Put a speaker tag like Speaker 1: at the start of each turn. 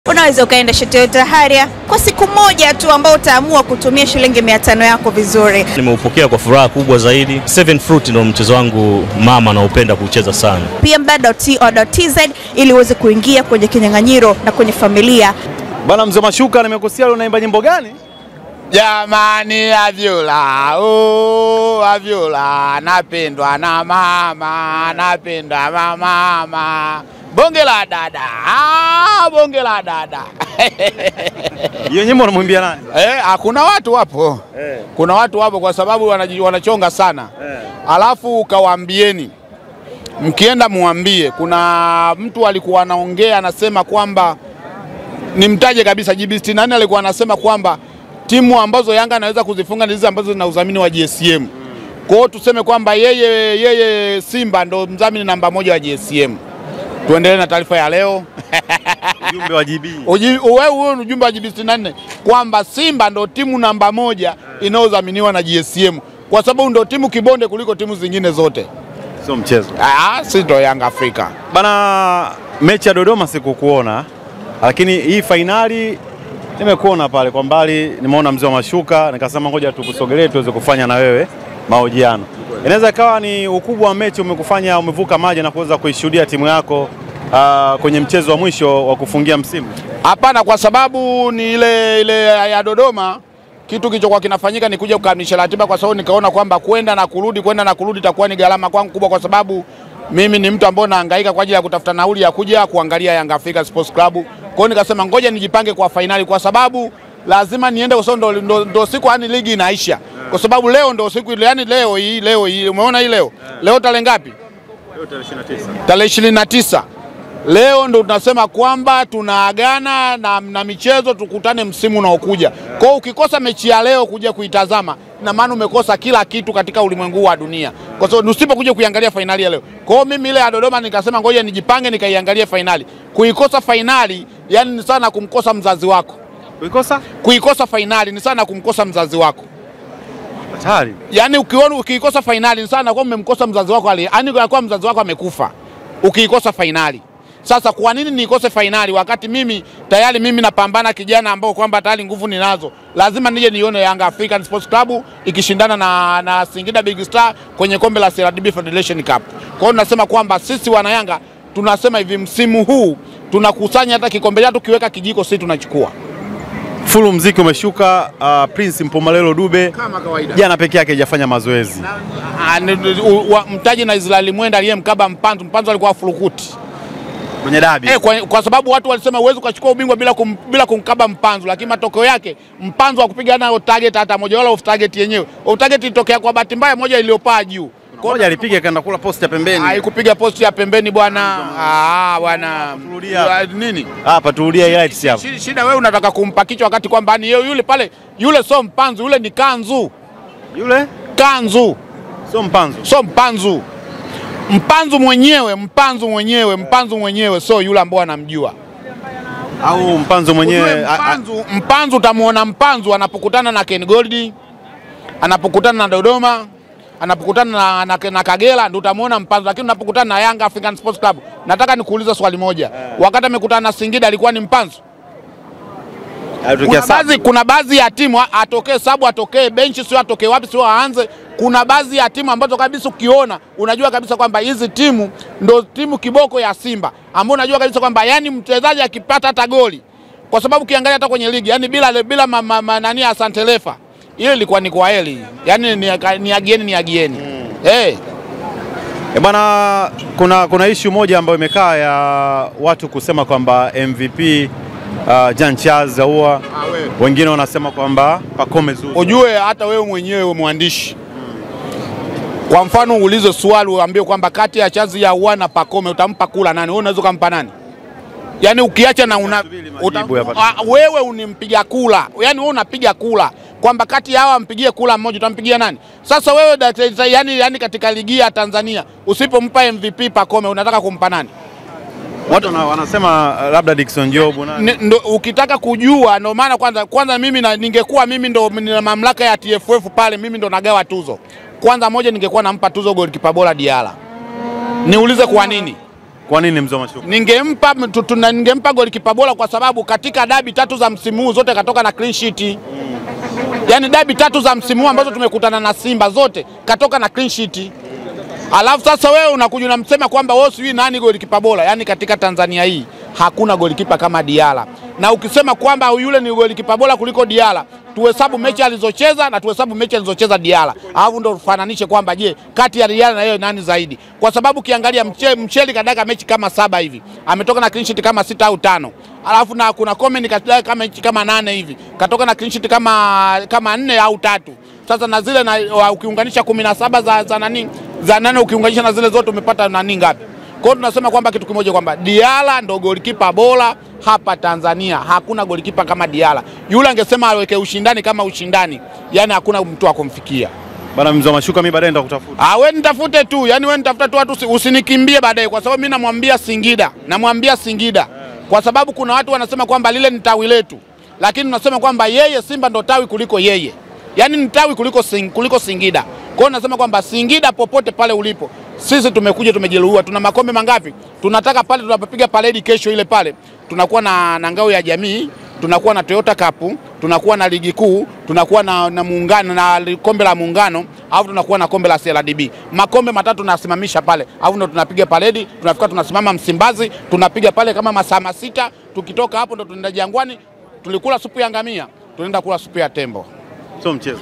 Speaker 1: Unaweza ukaenda Toyota Harrier kwa siku moja tu ambao utaamua kutumia shilingi 500 yako vizuri.
Speaker 2: Nimeupokea kwa furaha kubwa zaidi. 7 Fruit ndio mchezo wangu mama naupenda kucheza sana.
Speaker 1: pmb.co.tz ili uweze kuingia kwenye kinyang'anyiro na kwenye familia.
Speaker 3: Bana Mzee Mashuka, nimekusikia leo unaimba nyimbo gani?
Speaker 4: Jamani Aviola, Aviola, napendwa na mama, napendwa na mama. Bonge la dada, bonge la dada.
Speaker 3: Hiyo nyimbo unamwimbia nani?
Speaker 4: Kuna watu wapo. Kuna watu wapo kwa sababu wanachonga sana. Alafu ukawaambieni. Mkienda muambie, kuna mtu alikuwa anaongea anasema kwamba nimtaje kabisa GB64 alikuwa anasema kwamba timu ambazo Yanga anaweza kuzifunga ni hizo ambazo zina udhamini wa GSM. Kwa hiyo tuseme kwamba yeye Simba ndo mdhamini namba 1 wa GSM. Tuendelee na taarifa ya leo.
Speaker 3: Ujumbe wa GB.
Speaker 4: Wewe ujumbe wa GB64 kwamba Simba ndo timu namba 1 inayodhaminiwa na GSM kwa sababu ndo timu kibonde kuliko timu zingine zote.
Speaker 3: Sio mchezo.
Speaker 4: Si ndo Yanga Afrika.
Speaker 3: Bana, mechi ya Dodoma sikukuona, lakini hii finali nimekuona pale kwa mbali, nimeona Mzee Mashuka, nikasema ngoja tukusogelee tuweze kufanya na wewe mahojiano. Inaweza kawa ni ukubwa wa mechi umekufanya umevuka maji na kuweza kuishuhudia timu yako kwenye mchezo wa mwisho wa kufungia msimu?
Speaker 4: Hapana, kwa sababu ni ile ya Dodoma kitu kilichokuwa kinafanyika ni kuja kukamilisha ratiba, kwa sababu nikaona kwamba kwenda na kurudi itakuwa ni gharama kwangu kubwa, kwa sababu mimi ni mtu ambaye nahangaika kwa ajili ya kutafuta nauli ya kuja kuangalia Yanga Africa Sports Club. Kwa hiyo nikasema ngoja nijipange kwa finali, kwa sababu lazima niende, kwa sababu ndo siku yani ligi inaisha. Kwa sababu leo ndo siku ile, yani leo hii umeona hii leo. Leo tarehe ngapi?
Speaker 3: Leo tarehe 29.
Speaker 4: Tarehe 29. Leo ndo tunasema kwamba tunaagana na michezo tukutane msimu unaokuja. Kwa hiyo ukikosa mechi ya leo kuja kuitazama, na maana umekosa kila kitu katika ulimwengu wa dunia. Kwa sababu usipokuja kuiangalia finali ya leo. Kwa hiyo mimi ile ya Dodoma nikasema ngoja nijipange nikaiangalie finali. Kuikosa finali yani ni sana kumkosa mzazi wako. Kuikosa finali ni sana kumkosa mzazi wako.
Speaker 3: Hatari.
Speaker 4: Yani ukiikosa finali ni sana kwa umemkosa mzazi wako, yani kwa mzazi wako amekufa. Ukiikosa finali. Sasa kwa nini nikose finali wakati mimi tayari napambana kijana ambao kwamba tayari nguvu ninazo? Lazima nije nione Yanga African Sports Club ikishindana na Singida Big Star kwenye kombe la CRDB Federation Cup. Kwa hiyo nasema kwamba sisi wana Yanga tunasema hivi, msimu huu tunakusanya hata kikombe chetu kiweka kijiko sisi tunachukua.
Speaker 3: Full mziki umeshuka. Prince Mpumalelo Dube
Speaker 4: kama kawaida
Speaker 3: jana peke yake hajafanya mazoezi.
Speaker 4: Mtaji na Israeli Mwenda aliyemkaba Mpanzu alikuwa furukuti
Speaker 3: kwenye dabi.
Speaker 4: Kwa sababu watu walisema uwezo ukachukua ubingwa bila kumkaba Mpanzu, lakini matokeo yake Mpanzu hakupiga nayo target hata moja, wala off target yenyewe. Off target ilitokea kwa bahati mbaya moja iliyopaa juu.
Speaker 3: Moja alipiga kaenda kula post ya pembeni.
Speaker 4: Haikupiga post ya pembeni bwana. Bwana. Nini?
Speaker 3: Hapa turudia highlights hapo.
Speaker 4: Shida wewe unataka kumpa kichwa wakati kwamba ni yule pale, yule sio Mpanzu, yule ni Kanzu.
Speaker 3: Yule?
Speaker 4: Kanzu.
Speaker 3: Sio Mpanzu.
Speaker 4: Sio Mpanzu. Mpanzu mwenyewe sio yule ambao anamjua.
Speaker 3: Au Mpanzu mwenyewe.
Speaker 4: Mpanzu utamuona Mpanzu anapokutana na Ken Gold, anapokutana na Dodoma, anapokutana na Kagera ndio utamuona Mpanzu, lakini unapokutana na Yanga African Sports Club, nataka nikuuliza swali moja. Wakati amekutana na Singida alikuwa ni Mpanzu? Kuna baadhi ya timu atokee sabu, atokee benchi, sio atokee wapi, sio aanze. Kuna baadhi ya timu ambazo kabisa ukiona unajua kabisa kwamba hizi timu ndo timu kiboko ya Simba, ambao unajua kabisa kwamba yani mchezaji akipata hata goli, kwa sababu kiangalia hata kwenye ligi yani bila nani Asante Lefa ile ilikuwa ni kwa heli, yani ni agieni.
Speaker 3: Bwana, kuna issue moja ambayo imekaa ya watu kusema kwamba MVP Jean Charles Ahoua, wengine wanasema kwamba Pacome Zouzoua.
Speaker 4: Ujue hata wewe mwenyewe mwandishi, kwa mfano uulize swali uambie kwamba kati ya Charles Ahoua na Pacome utampa kula nani? Wewe unaweza kumpa nani? Yani ukiacha na wewe unimpiga kula, yani wewe unapiga kula kwamba kati ya hawa mpigie kula mmoja, utampigia nani? Sasa wewe yani katika ligi ya Tanzania usipompa MVP Pacome unataka kumpa nani?
Speaker 3: Watu wanasema labda Dickson Job
Speaker 4: ndo ukitaka kujua. Ndio maana kwanza mimi ningekuwa mimi ndo nina mamlaka ya TFF pale, mimi ndo nagawa tuzo. Kwanza moja ningekuwa nampa tuzo goalkeeper bora Diala. Niulize kwa nini?
Speaker 3: Kwa nini mzee wa Mashuka?
Speaker 4: Ningempa golikipa bora kwa sababu katika dabi 3 za msimu huu zote katoka na clean sheet. Yaani dabi 3 za msimu huu ambazo tumekutana na Simba zote katoka na clean sheet. Alafu sasa wewe unakuja unamsema kwamba wewe sijui nani golikipa bora. Yaani katika Tanzania hii hakuna golikipa kama Diala. Na ukisema kwamba yule ni golikipa bora kuliko Diala, tuhesabu mechi alizocheza na tuhesabu mechi alizocheza Diala. Alafu ndio ufananishe kwamba je, kati ya Diala na yeye nani zaidi? Kwa sababu ukiangalia Mcheli kadaka mechi kama 7 hivi. Ametoka na clean sheet kama 6 au 5. Alafu na kuna Komen kadaka kama mechi kama 8 hivi. Katoka na clean sheet kama 4 au 3. Sasa na zile ukiunganisha 17 za nane ukiunganisha na zile zote umepata nani ngapi? Kwa hiyo tunasema kwamba kitu kimoja kwamba Diala ndo golikipa bora hapa Tanzania. Hakuna golikipa kama Diala. Yule angesema aweke ushindani kama ushindani, yani hakuna mtu akumfikia.
Speaker 3: Bana mzee wa Mashuka, mimi baadaye nitakutafuta.
Speaker 4: Wewe nitafute tu, yani wewe nitafuta tu watu, usinikimbie baadaye kwa sababu mimi namwambia Singida. Kwa sababu kuna watu wanasema kwamba lile ni tawi letu. Lakini tunasema kwamba yeye Simba ndo tawi kuliko yeye. Yani ni tawi kuliko Singida. Kwa hiyo nasema kwamba Singida popote pale ulipo, sisi tumekuja tumejeruhiwa. Tuna makombe mangapi? Tunataka pale tunapopiga parade kesho ile pale. Tunakuwa na ngao ya jamii, tunakuwa na Toyota Cup, tunakuwa na ligi kuu, tunakuwa na muungano na kombe la muungano, au tunakuwa na kombe la CRDB. Makombe matatu tunasimamisha pale. Au ndio tunapiga parade, tunafika tunasimama Msimbazi, tunapiga pale kama masaa 6, tukitoka hapo ndio tunaenda Jangwani, tulikula supu ya ngamia, tunaenda kula supu ya tembo.
Speaker 3: Sio mchezo.